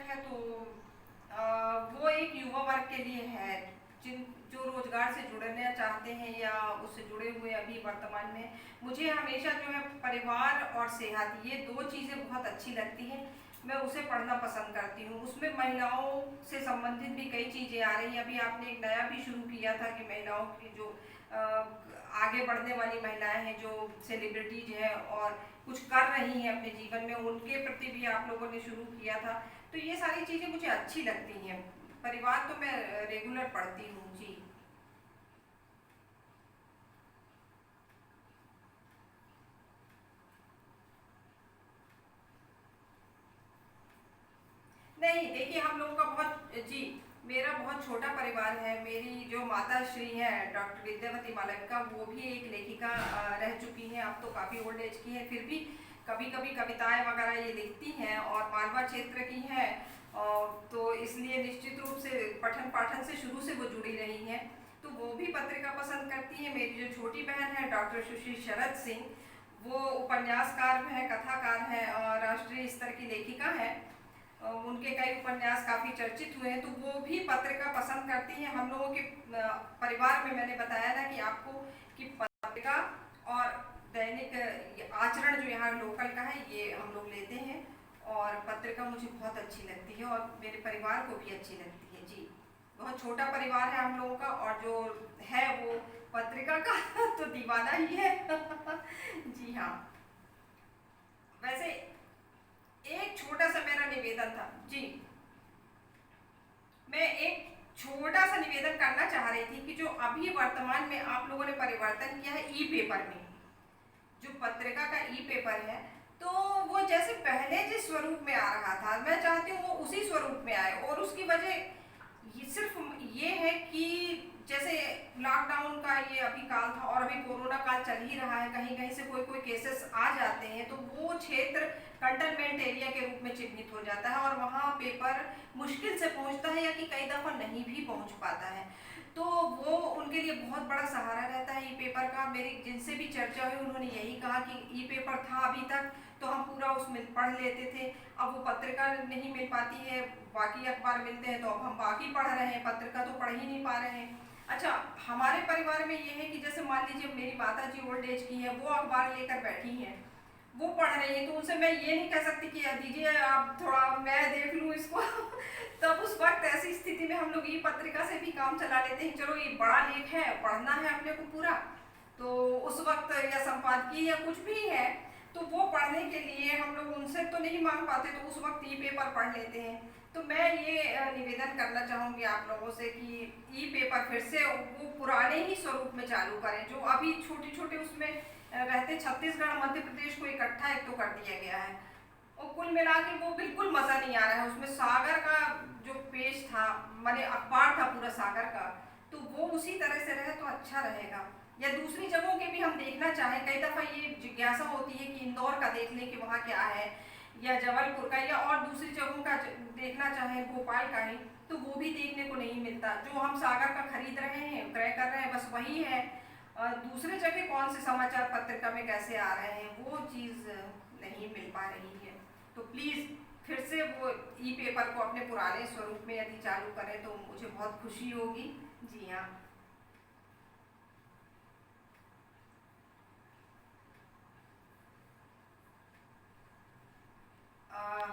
पुस्तक है तो वो एक युवा वर्ग के लिए है, जिन जो रोजगार से जुड़ना चाहते हैं या उससे जुड़े हुए अभी वर्तमान में। मुझे हमेशा जो है परिवार और सेहत, ये दो चीज़ें बहुत अच्छी लगती हैं। मैं उसे पढ़ना पसंद करती हूँ। उसमें महिलाओं से संबंधित भी कई चीज़ें आ रही हैं। अभी आपने एक नया भी शुरू किया था कि महिलाओं की जो आगे बढ़ने वाली महिलाएं हैं, जो सेलिब्रिटीज हैं और कुछ कर रही हैं अपने जीवन में, उनके प्रति भी आप लोगों ने शुरू किया था। तो ये सारी चीज़ें मुझे अच्छी लगती हैं। परिवार तो मैं रेगुलर पढ़ती हूँ जी। नहीं, देखिए हम लोगों का बहुत जी, मेरा बहुत छोटा परिवार है। मेरी जो माता श्री हैं डॉक्टर विद्यावती मालविका, वो भी एक लेखिका रह चुकी हैं। अब तो काफ़ी ओल्ड एज की है, फिर भी कभी कभी कविताएं वगैरह ये लिखती हैं और मालवा क्षेत्र की हैं। तो इसलिए निश्चित रूप से पठन पाठन से शुरू से वो जुड़ी रही हैं, तो वो भी पत्रिका पसंद करती हैं। मेरी जो छोटी बहन है डॉक्टर सुश्री शरद सिंह, वो उपन्यासकार हैं, कथाकार हैं और राष्ट्रीय स्तर की लेखिका हैं। उनके कई उपन्यास काफी चर्चित हुए हैं, तो वो भी पत्रिका पसंद करती हैं। हम लोगों के परिवार में मैंने बताया ना कि आपको कि पत्रिका और दैनिक आचरण जो यहाँ लोकल का है, ये हम लोग लेते हैं। और पत्रिका मुझे बहुत अच्छी लगती है और मेरे परिवार को भी अच्छी लगती है जी। बहुत छोटा परिवार है हम लोगों का, और जो है वो पत्रिका का तो दीवाना ही है जी हाँ। वैसे एक छोटा सा मेरा निवेदन था जी, मैं एक छोटा सा निवेदन करना चाह रही थी कि जो अभी वर्तमान में आप लोगों ने परिवर्तन किया है ई पेपर में, जो पत्रिका का ई पेपर है, तो वो जैसे पहले जिस स्वरूप में आ रहा था, मैं चाहती हूँ वो उसी स्वरूप में आए। और उसकी वजह सिर्फ ये है कि जैसे लॉकडाउन का ये अभी काल था और अभी कोरोना काल चल ही रहा है, कहीं कहीं से कोई कोई केसेस आ जाते हैं, तो वो क्षेत्र कंटेनमेंट एरिया के रूप में चिन्हित हो जाता है और वहाँ पेपर मुश्किल से पहुँचता है या कि कई दफ़ा नहीं भी पहुँच पाता है। तो वो उनके लिए बहुत बड़ा सहारा रहता है ई पेपर का। मेरी जिनसे भी चर्चा हुई, उन्होंने यही कहा कि ई पेपर था अभी तक तो हम पूरा उसमें पढ़ लेते थे, अब वो पत्रिका नहीं मिल पाती है, बाकी अखबार मिलते हैं तो अब हम बाकी पढ़ रहे हैं, पत्रिका तो पढ़ ही नहीं पा रहे हैं। अच्छा, हमारे परिवार में ये है कि जैसे मान लीजिए मेरी माता जी ओल्ड एज की है, वो अखबार लेकर बैठी हैं, वो पढ़ रही है, तो उनसे मैं ये नहीं कह सकती कि दीजिए आप थोड़ा मैं देख लूँ इसको तब उस वक्त ऐसी स्थिति में हम लोग ई पत्रिका से भी काम चला लेते हैं। चलो ये बड़ा लेख है, पढ़ना है अपने को पूरा, तो उस वक्त या संपादकीय या कुछ भी है, तो वो पढ़ने के लिए हम लोग उनसे तो नहीं मांग पाते, तो उस वक्त ई पेपर पढ़ लेते हैं। तो मैं ये निवेदन करना चाहूँगी आप लोगों से कि ई पेपर फिर से वो पुराने ही स्वरूप में चालू करें, जो अभी छोटे छोटे उसमें रहते छत्तीसगढ़ मध्य प्रदेश को इकट्ठा एक तो कर दिया गया है, और कुल मिला के वो बिल्कुल मज़ा नहीं आ रहा है। उसमें सागर का जो पेज था, माने अखबार था पूरा सागर का, तो वो उसी तरह से रहे तो अच्छा रहेगा। या दूसरी जगहों के भी हम देखना चाहें, कई दफ़ा ये जिज्ञासा होती है कि इंदौर का देख लें कि वहाँ क्या है, या जबलपुर का, या और दूसरी जगहों का देखना चाहें, भोपाल का ही, तो वो भी देखने को नहीं मिलता। जो हम सागर का खरीद रहे हैं, क्रय कर रहे हैं, बस वही है। दूसरे जगह कौन से समाचार पत्रिका में कैसे आ रहे हैं, वो चीज़ नहीं मिल पा रही है। तो प्लीज़ फिर से वो ई पेपर को अपने पुराने स्वरूप में यदि चालू करें तो मुझे बहुत खुशी होगी। जी हाँ। आ,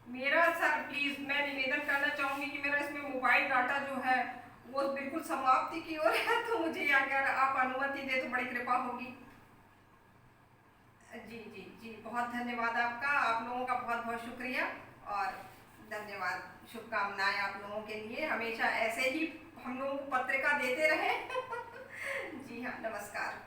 मेरा सर प्लीज़ मैं निवेदन करना चाहूँगी कि मेरा इसमें मोबाइल डाटा जो है वो बिल्कुल समाप्ति की ओर है, तो मुझे अगर आप अनुमति दे तो बड़ी कृपा होगी। जी जी जी, बहुत धन्यवाद आपका, आप लोगों का बहुत बहुत शुक्रिया और धन्यवाद। शुभकामनाएं आप लोगों के लिए, हमेशा ऐसे ही हम लोगों को पत्रिका देते रहें जी हाँ, नमस्कार।